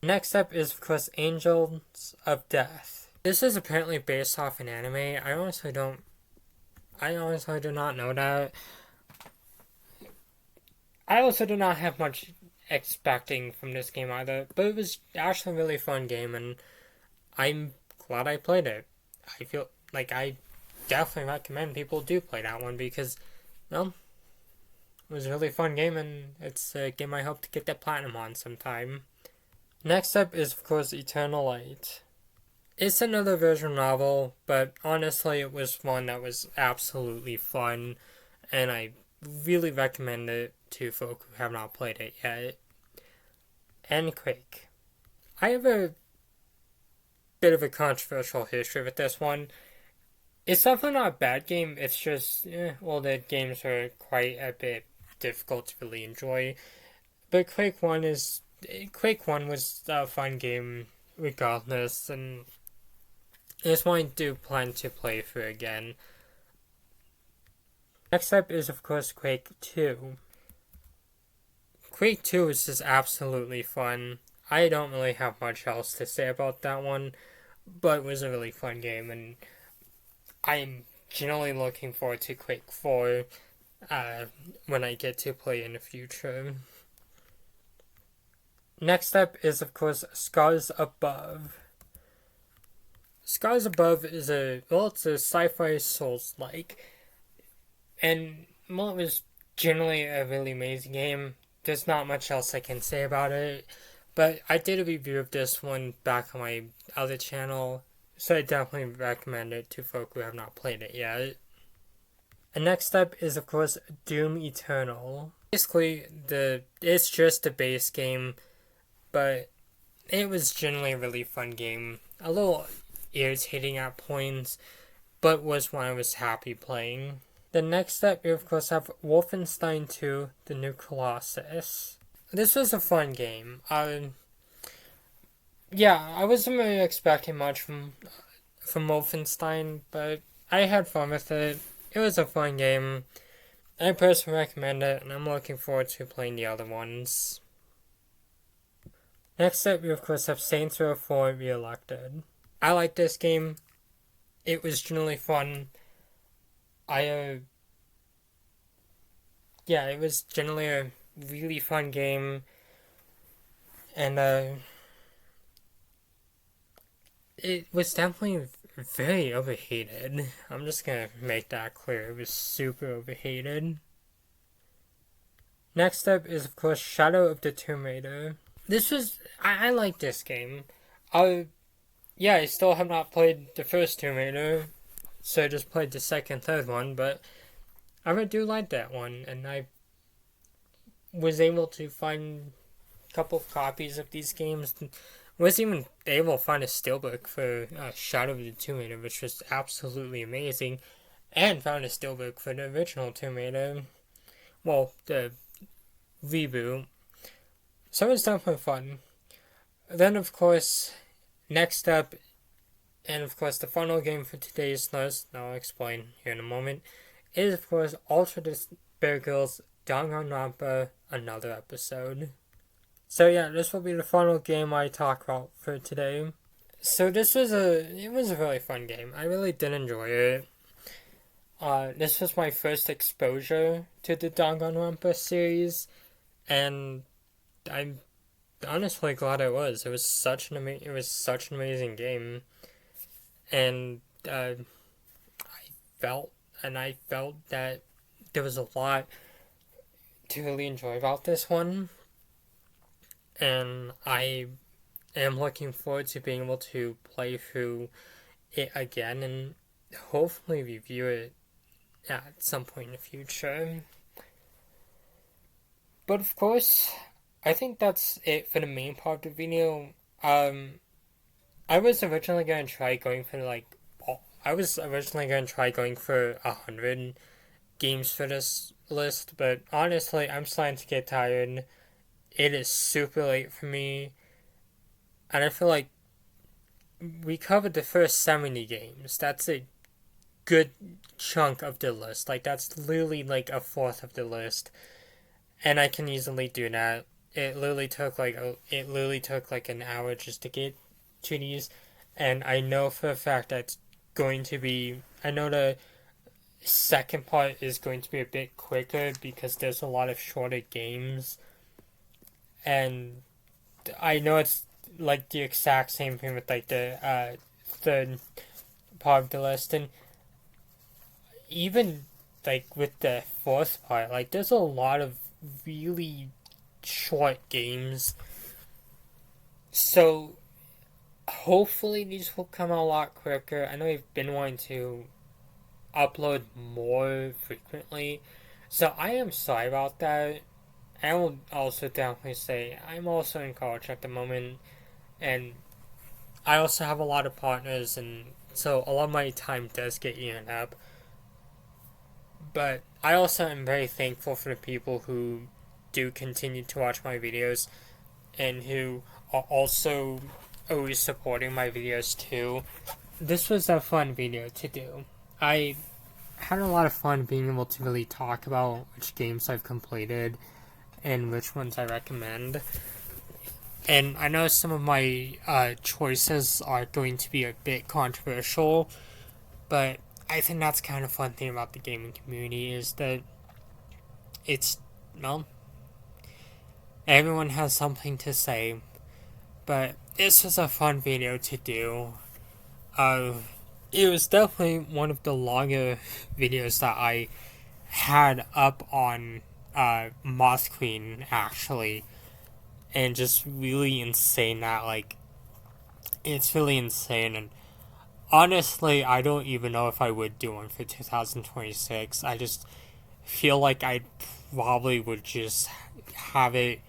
A: Next up is, of course, Angels of Death. This is apparently based off an anime. I honestly do not know that. I also do not have much expecting from this game either, but it was actually a really fun game, and I'm glad I played it. I feel like I definitely recommend people do play that one because, well, it was a really fun game, and it's a game I hope to get that platinum on sometime. Next up is, of course, Eternal Light. It's another visual novel, but honestly, it was one that was absolutely fun, and I really recommend it to folk who have not played it yet. And Quake. I have a bit of a controversial history with this one. It's definitely not a bad game, it's just, the games are quite a bit difficult to really enjoy. But Quake 1 was a fun game regardless, and it's one I do plan to play through again. Next up is, of course, Quake 2. Quake 2 is just absolutely fun. I don't really have much else to say about that one, but it was a really fun game, and I'm generally looking forward to Quake 4 when I get to play in the future. Next up is, of course, Scars Above. Scars Above is it's a sci-fi Souls-like, and, it was generally a really amazing game. There's not much else I can say about it, but I did a review of this one back on my other channel, so I definitely recommend it to folk who have not played it yet. And next up is, of course, Doom Eternal. Basically, it's just a base game, but it was generally a really fun game. A little irritating at points, but was one I was happy playing. The next up, we of course have Wolfenstein 2: The New Colossus. This was a fun game. I wasn't really expecting much from Wolfenstein, but I had fun with it. It was a fun game. I personally recommend it, and I'm looking forward to playing the other ones. Next up, we of course have Saints Row 4 Reelected. I like this game. It was generally fun. It was generally a really fun game, and it was definitely very overhated. I'm just gonna make that clear. It was super overhated. Next up is, of course, Shadow of the Tomb Raider. I like this game. I still have not played the first Tomb Raider, so I just played the second, third one, but I really do like that one, and I was able to find a couple of copies of these games. Was even able to find a steelbook for Shadow of the Tomb Raider, which was absolutely amazing, and found a steelbook for the original Tomb Raider. Well, the reboot. So it was definitely fun. Then, of course, next up, and of course the final game for today's list, I'll explain here in a moment, is of course Ultra Despair Girls Danganronpa Another Episode. So yeah, this will be the final game I talk about for today. So it was a really fun game. I really did enjoy it. This was my first exposure to the Danganronpa series, and I'm honestly glad I was. It was such an amazing game, and felt I felt that there was a lot to really enjoy about this one, and I am looking forward to being able to play through it again and hopefully review it at some point in the future. But of course, I think that's it for the main part of the video. I was originally gonna try going for I was originally gonna try going for 100 games for this list, but honestly, I'm starting to get tired. It is super late for me, and I feel like we covered the first 70 games. That's a good chunk of the list. Like, that's literally like a fourth of the list, and I can easily do that. It literally took like an hour just to get to these, and I know for a fact that's going to be. I know the second part is going to be a bit quicker because there's a lot of shorter games, and I know it's like the exact same thing with like the third part of the list, and even like with the fourth part, like there's a lot of really short games. So hopefully these will come out a lot quicker. I know I've been wanting to upload more frequently, so I am sorry about that. I will also definitely say I'm also in college at the moment, and I also have a lot of partners, and so a lot of my time does get eaten up. But I also am very thankful for the people who do continue to watch my videos and who are also always supporting my videos too. This was a fun video to do. I had a lot of fun being able to really talk about which games I've completed and which ones I recommend. And I know some of my choices are going to be a bit controversial, but I think that's kind of fun thing about the gaming community is that it's, well, everyone has something to say, but this was a fun video to do. It was definitely one of the longer videos that I had up on Moth Queen, actually, and just really insane that, like, it's really insane, and honestly, I don't even know if I would do one for 2026. I just feel like I probably would just have it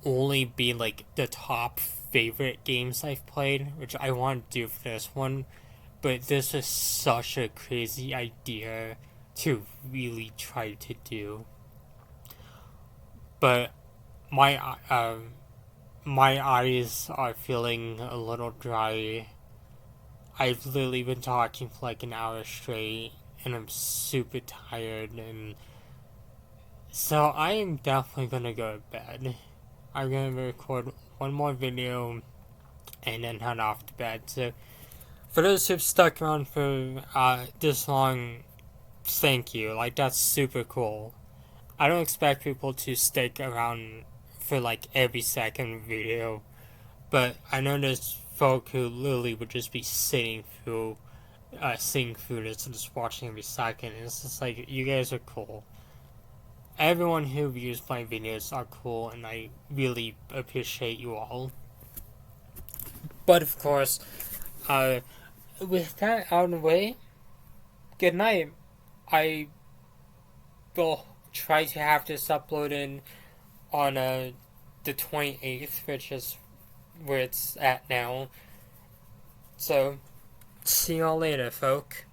A: only be like the top favorite games I've played, which I want to do for this one. But this is such a crazy idea to really try to do. But my my eyes are feeling a little dry. I've literally been talking for like an hour straight, and I'm super tired, and so I am definitely gonna go to bed. I'm gonna record one more video and then head off to bed. So, for those who've stuck around for this long, thank you. Like, that's super cool. I don't expect people to stick around for like every second video, but I know there's folk who literally would just be sitting through this and just watching every second. And it's just like, you guys are cool. Everyone who views my videos are cool, and I really appreciate you all. But of course, with that out of the way, good night. I will try to have this uploaded on the 28th, which is where it's at now. So, see y'all later, folk.